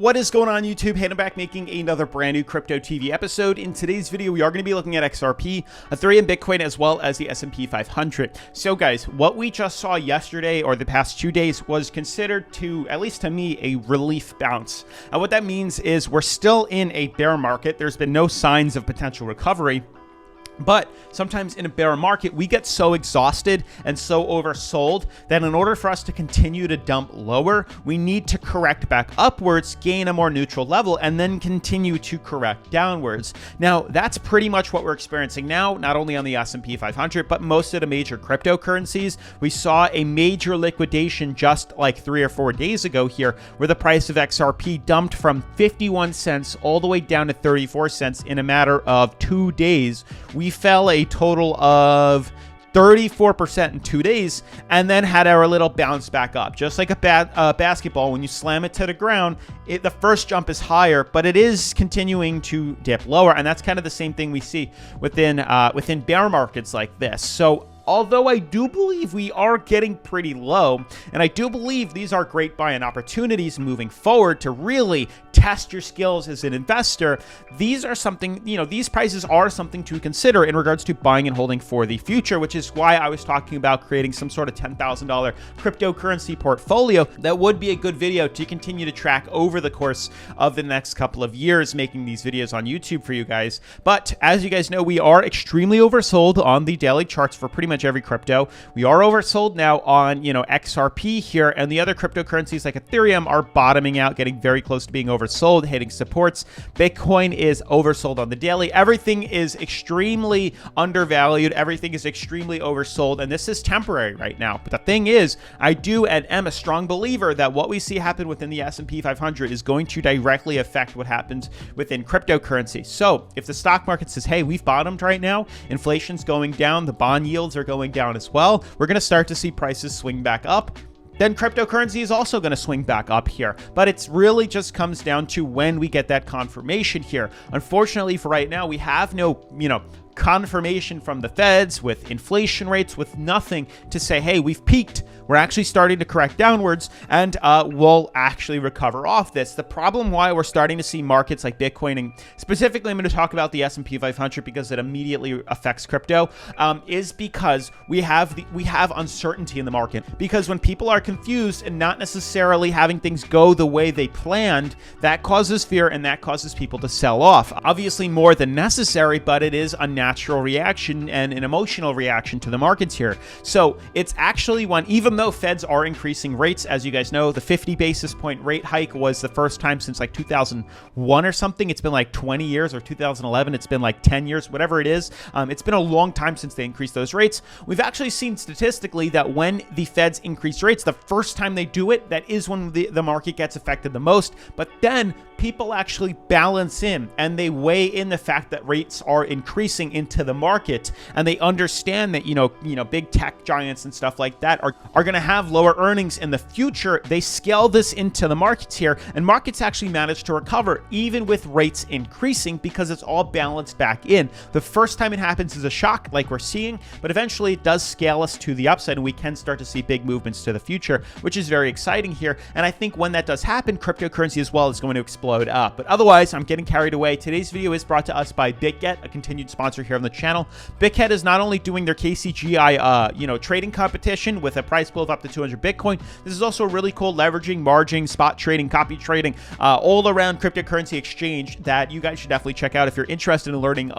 What is going on YouTube? Hayden back making another brand new Crypto TV episode. In today's video, we are going to be looking at XRP, Ethereum, Bitcoin, as well as the S&P 500. So guys, what we just saw yesterday or the past 2 days was considered to, at least to me, a relief bounce. And what that means is we're still in a bear market. There's been no signs of potential recovery. But sometimes in a bear market, we get so exhausted and so oversold that in order for us to continue to dump lower, we need to correct back upwards, gain a more neutral level, and then continue to correct downwards. Now, that's pretty much what we're experiencing now, not only on the S&P 500, but most of the major cryptocurrencies. We saw a major liquidation just like 3 or 4 days ago here, where the price of XRP dumped from 51 cents all the way down to 34 cents in a matter of 2 days. We fell a total of 34% in 2 days and then had our little bounce back up. Just like a basketball, when you slam it to the ground, the first jump is higher, but it is continuing to dip lower. And that's kind of the same thing we see within bear markets like this. So although I do believe we are getting pretty low, and I do believe these are great buying opportunities moving forward to really test your skills as an investor, these are something, these prices are something to consider in regards to buying and holding for the future, which is why I was talking about creating some sort of $10,000 cryptocurrency portfolio. That would be a good video to continue to track over the course of the next couple of years, making these videos on YouTube for you guys. But as you guys know, we are extremely oversold on the daily charts for pretty much every crypto. We are oversold now on, XRP here, and the other cryptocurrencies like Ethereum are bottoming out, getting very close to being oversold, hitting supports. Bitcoin is oversold on the daily. Everything is extremely undervalued. Everything is extremely oversold, and this is temporary right now. But the thing is, I do and am a strong believer that what we see happen within the S&P 500 is going to directly affect what happens within cryptocurrency. So if the stock market says, hey, we've bottomed right now, inflation's going down, the bond yields are going down as well, we're going to start to see prices swing back up, then cryptocurrency is also going to swing back up here. But it's really just comes down to when we get that confirmation here. Unfortunately for right now, we have no, confirmation from the feds with inflation rates, with nothing to say, hey, we've peaked. We're actually starting to correct downwards, and we'll actually recover off this. The problem why we're starting to see markets like Bitcoin, and specifically I'm going to talk about the S&P 500 because it immediately affects crypto, is because we have uncertainty in the market. Because when people are confused and not necessarily having things go the way they planned, that causes fear and that causes people to sell off. Obviously more than necessary, but it is a natural reaction and an emotional reaction to the markets here. So it's actually one, even though feds are increasing rates, as you guys know, the 50 basis point rate hike was the first time since like 2001 or something. It's been like 20 years, or 2011. It's been like 10 years, whatever it is. It's been a long time since they increased those rates. We've actually seen statistically that when the feds increase rates, the first time they do it, that is when the market gets affected the most. But then people actually balance in and they weigh in the fact that rates are increasing into the market, and they understand that big tech giants and stuff like that are going to have lower earnings in the future. They scale this into the markets here, and markets actually manage to recover even with rates increasing because it's all balanced back in. The first time it happens is a shock like we're seeing, but eventually it does scale us to the upside, and we can start to see big movements to the future, which is very exciting here. And I think when that does happen, cryptocurrency as well is going to explode up. But otherwise, I'm getting carried away. Today's video is brought to us by BitGet, a continued sponsor here on the channel. BitGet is not only doing their KCGI, trading competition with a price pool of up to 200 Bitcoin. This is also a really cool leveraging, margin, spot trading, copy trading, all around cryptocurrency exchange that you guys should definitely check out if you're interested in learning.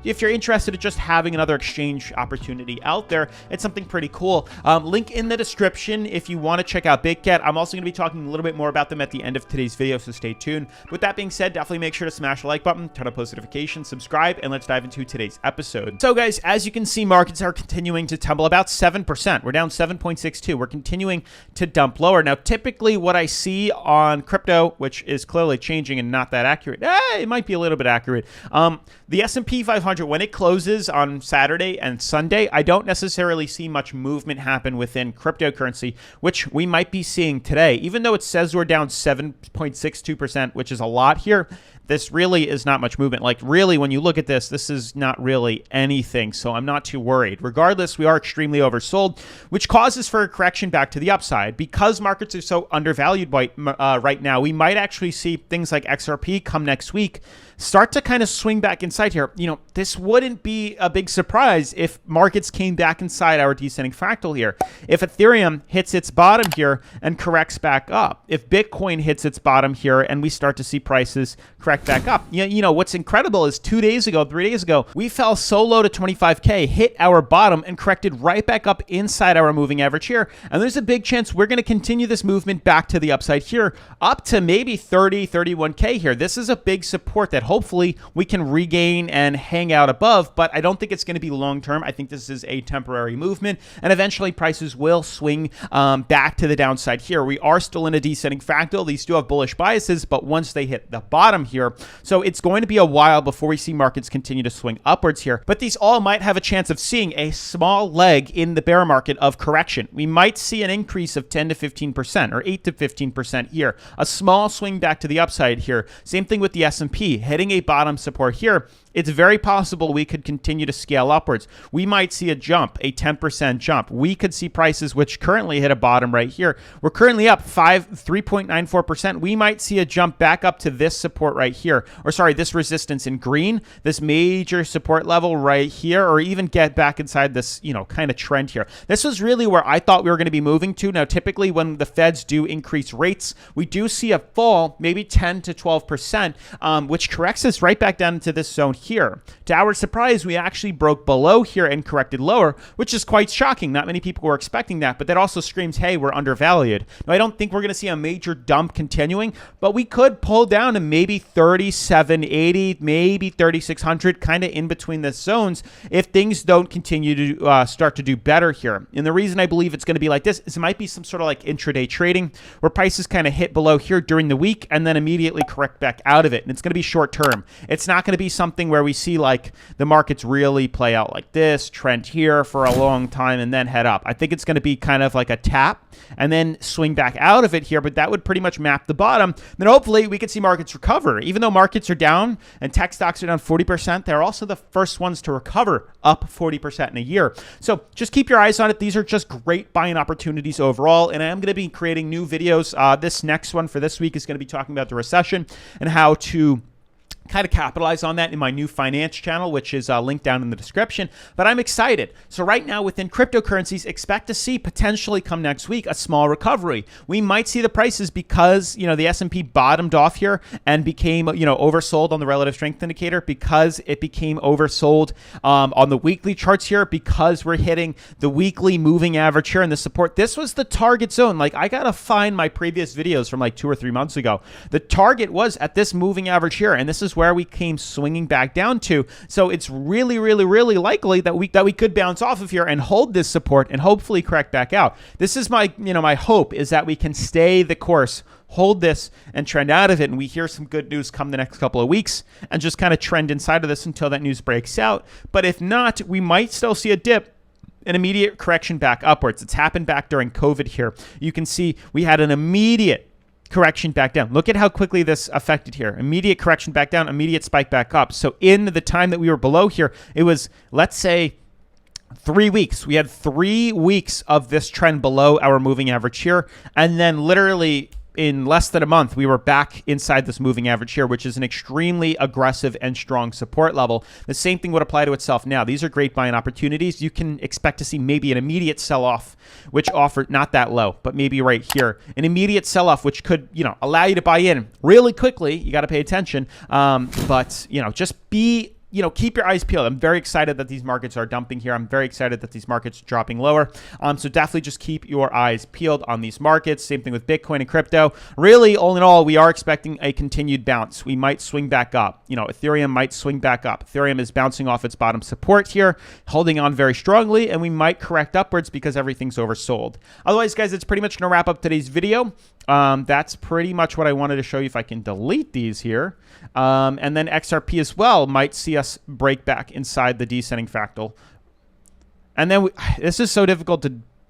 If you're interested in just having another exchange opportunity out there, it's something pretty cool. Link in the description if you want to check out BitGet. I'm also going to be talking a little bit more about them at the end of today's video, so stay tuned. With that being said, definitely make sure to smash the like button, turn on post notifications, subscribe, and let's dive into today's episode. So guys, as you can see, markets are continuing to tumble about 7%. We're down 7.62. We're continuing to dump lower. Now, typically what I see on crypto, which is clearly changing and not that accurate, it might be a little bit accurate. The S&P 500, when it closes on Saturday and Sunday, I don't necessarily see much movement happen within cryptocurrency, which we might be seeing today. Even though it says we're down 7.62%, which is a lot here, this really is not much movement. Like really, when you look at this, this is not really anything, so I'm not too worried. Regardless, we are extremely oversold, which causes for a correction back to the upside. Because markets are so undervalued right now, we might actually see things like XRP come next week start to kind of swing back inside here. This wouldn't be a big surprise if markets came back inside our descending fractal here. If Ethereum hits its bottom here and corrects back up, if Bitcoin hits its bottom here and we start to see prices correct back up. What's incredible is 3 days ago, we fell so low to 25K, hit our bottom and corrected right back up inside our moving average here. And there's a big chance we're going to continue this movement back to the upside here, up to maybe 30, 31K here. This is a big support that hopefully we can regain and hang out above, but I don't think it's going to be long term. I think this is a temporary movement, and eventually prices will swing back to the downside here. We are still in a descending fractal. These do have bullish biases, but once they hit the bottom here, so it's going to be a while before we see markets continue to swing upwards here. But these all might have a chance of seeing a small leg in the bear market of correction. We might see an increase of 10 to 15% or 8 to 15% here. A small swing back to the upside here. Same thing with the S&P, hitting a bottom support here. It's very possible we could continue to scale upwards. We might see a jump, a 10% jump. We could see prices which currently hit a bottom right here. We're currently up 3.94%. We might see a jump back up to this support right here, or sorry, this resistance in green, this major support level right here, or even get back inside this, kind of trend here. This was really where I thought we were going to be moving to. Now, typically when the Feds do increase rates, we do see a fall, maybe 10 to 12%, which corrects us right back down into this zone here. To our surprise, we actually broke below here and corrected lower, which is quite shocking. Not many people were expecting that, but that also screams, hey, we're undervalued. Now, I don't think we're going to see a major dump continuing, but we could pull down to maybe 3780, maybe 3600, kind of in between the zones if things don't continue to start to do better here. And the reason I believe it's going to be like this is it might be some sort of like intraday trading where prices kind of hit below here during the week and then immediately correct back out of it. And it's going to be short term. It's not going to be something where we see like the markets really play out like this, trend here for a long time and then head up. I think it's going to be kind of like a tap and then swing back out of it here, but that would pretty much map the bottom. Then hopefully we could see markets recover. Even though markets are down and tech stocks are down 40%, they're also the first ones to recover, up 40% in a year. So just keep your eyes on it. These are just great buying opportunities overall, and I am going to be creating new videos. This next one for this week is going to be talking about the recession and how to kind of capitalize on that in my new finance channel, which is linked down in the description. But I'm excited. So right now within cryptocurrencies, expect to see potentially come next week a small recovery. We might see the prices because, the S&P bottomed off here and became, oversold on the relative strength indicator, because it became oversold on the weekly charts here, because we're hitting the weekly moving average here and the support. This was the target zone. Like, I got to find my previous videos from like 2 or 3 months ago. The target was at this moving average here, and this is where we came swinging back down to. So it's really, really, really likely that we could bounce off of here and hold this support and hopefully correct back out. This is my, my hope is that we can stay the course, hold this and trend out of it, and we hear some good news come the next couple of weeks and just kind of trend inside of this until that news breaks out. But if not, we might still see a dip, an immediate correction back upwards. It's happened back during COVID here. You can see we had an immediate correction back down. Look at how quickly this affected here. Immediate correction back down, immediate spike back up. So in the time that we were below here, it was, let's say, 3 weeks. We had 3 weeks of this trend below our moving average here. And then literally in less than a month, we were back inside this moving average here, which is an extremely aggressive and strong support level. The same thing would apply to itself now. These are great buying opportunities. You can expect to see maybe an immediate sell-off, which offered not that low, but maybe right here, an immediate sell-off, which could, allow you to buy in really quickly. You got to pay attention. But just be keep your eyes peeled. I'm very excited that these markets are dumping here. I'm very excited that these markets are dropping lower. So definitely just keep your eyes peeled on these markets. Same thing with Bitcoin and crypto. Really, all in all, we are expecting a continued bounce. We might swing back up. Ethereum might swing back up. Ethereum is bouncing off its bottom support here, holding on very strongly, and we might correct upwards because everything's oversold. Otherwise, guys, it's pretty much going to wrap up today's video. That's pretty much what I wanted to show you. If I can delete these here. And then XRP as well might see us break back inside the descending fractal. And then this is so difficult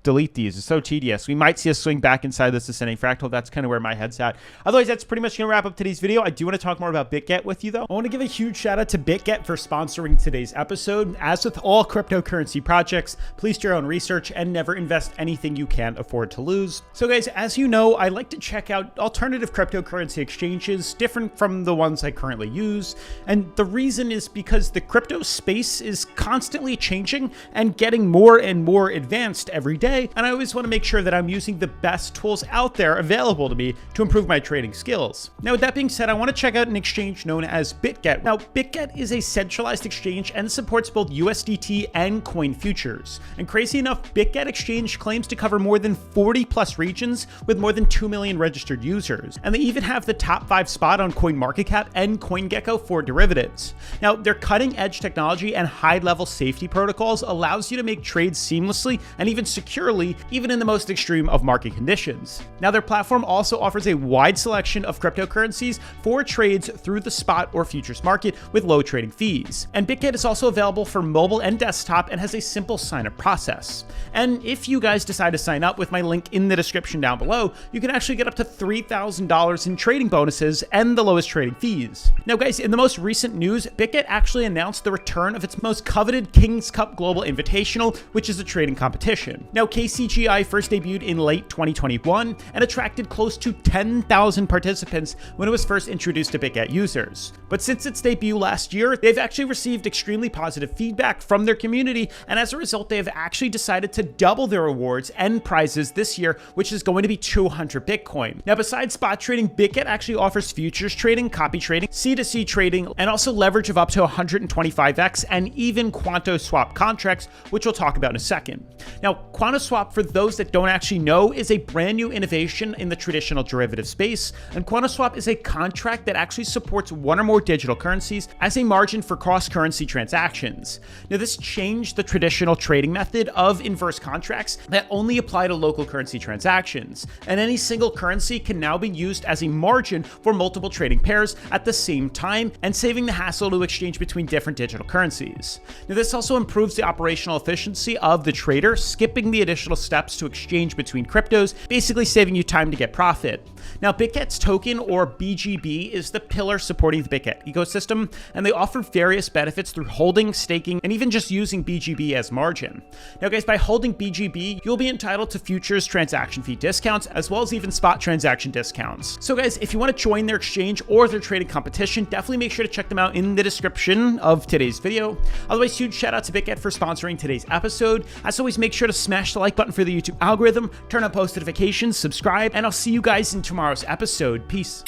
to delete these. It's so tedious. We might see us swing back inside this ascending fractal. That's kind of where my head's at. Otherwise, that's pretty much going to wrap up today's video. I do want to talk more about BitGet with you, though. I want to give a huge shout out to BitGet for sponsoring today's episode. As with all cryptocurrency projects, please do your own research and never invest anything you can't afford to lose. So guys, as you know, I like to check out alternative cryptocurrency exchanges different from the ones I currently use. And the reason is because the crypto space is constantly changing and getting more and more advanced every day. And I always want to make sure that I'm using the best tools out there available to me to improve my trading skills. Now, with that being said, I want to check out an exchange known as BitGet. Now, BitGet is a centralized exchange and supports both USDT and coin futures. And crazy enough, BitGet exchange claims to cover more than 40 plus regions with more than 2 million registered users. And they even have the top 5 spot on CoinMarketCap and CoinGecko for derivatives. Now, their cutting edge technology and high level safety protocols allows you to make trades seamlessly and even securely, even in the most extreme of market conditions. Now, their platform also offers a wide selection of cryptocurrencies for trades through the spot or futures market with low trading fees. And BitGet is also available for mobile and desktop and has a simple sign-up process. And if you guys decide to sign up with my link in the description down below, you can actually get up to $3,000 in trading bonuses and the lowest trading fees. Now guys, in the most recent news, BitGet actually announced the return of its most coveted King's Cup Global Invitational, which is a trading competition. Now, KCGI first debuted in late 2021 and attracted close to 10,000 participants when it was first introduced to BitGet users. But since its debut last year, they've actually received extremely positive feedback from their community, and as a result, they have actually decided to double their rewards and prizes this year, which is going to be 200 Bitcoin. Now, besides spot trading, BitGet actually offers futures trading, copy trading, C2C trading, and also leverage of up to 125x and even QuantoSwap contracts, which we'll talk about in a second. Now, QuantoSwap, for those that don't actually know, is a brand new innovation in the traditional derivative space, and QuantoSwap is a contract that actually supports one or more digital currencies as a margin for cross-currency transactions. Now, this changed the traditional trading method of inverse contracts that only apply to local currency transactions, and any single currency can now be used as a margin for multiple trading pairs at the same time and saving the hassle to exchange between different digital currencies. Now, this also improves the operational efficiency of the trader, skipping the additional steps to exchange between cryptos, basically saving you time to get profit. Now, BitGet's token, or BGB, is the pillar supporting the BitGet ecosystem, and they offer various benefits through holding, staking, and even just using BGB as margin. Now guys, by holding BGB, you'll be entitled to futures transaction fee discounts, as well as even spot transaction discounts. So guys, if you want to join their exchange or their trading competition, definitely make sure to check them out in the description of today's video. Otherwise, huge shout out to BitGet for sponsoring today's episode. As always, make sure to smash the like button for the YouTube algorithm, turn on post notifications, subscribe, and I'll see you guys in tomorrow's episode. Peace.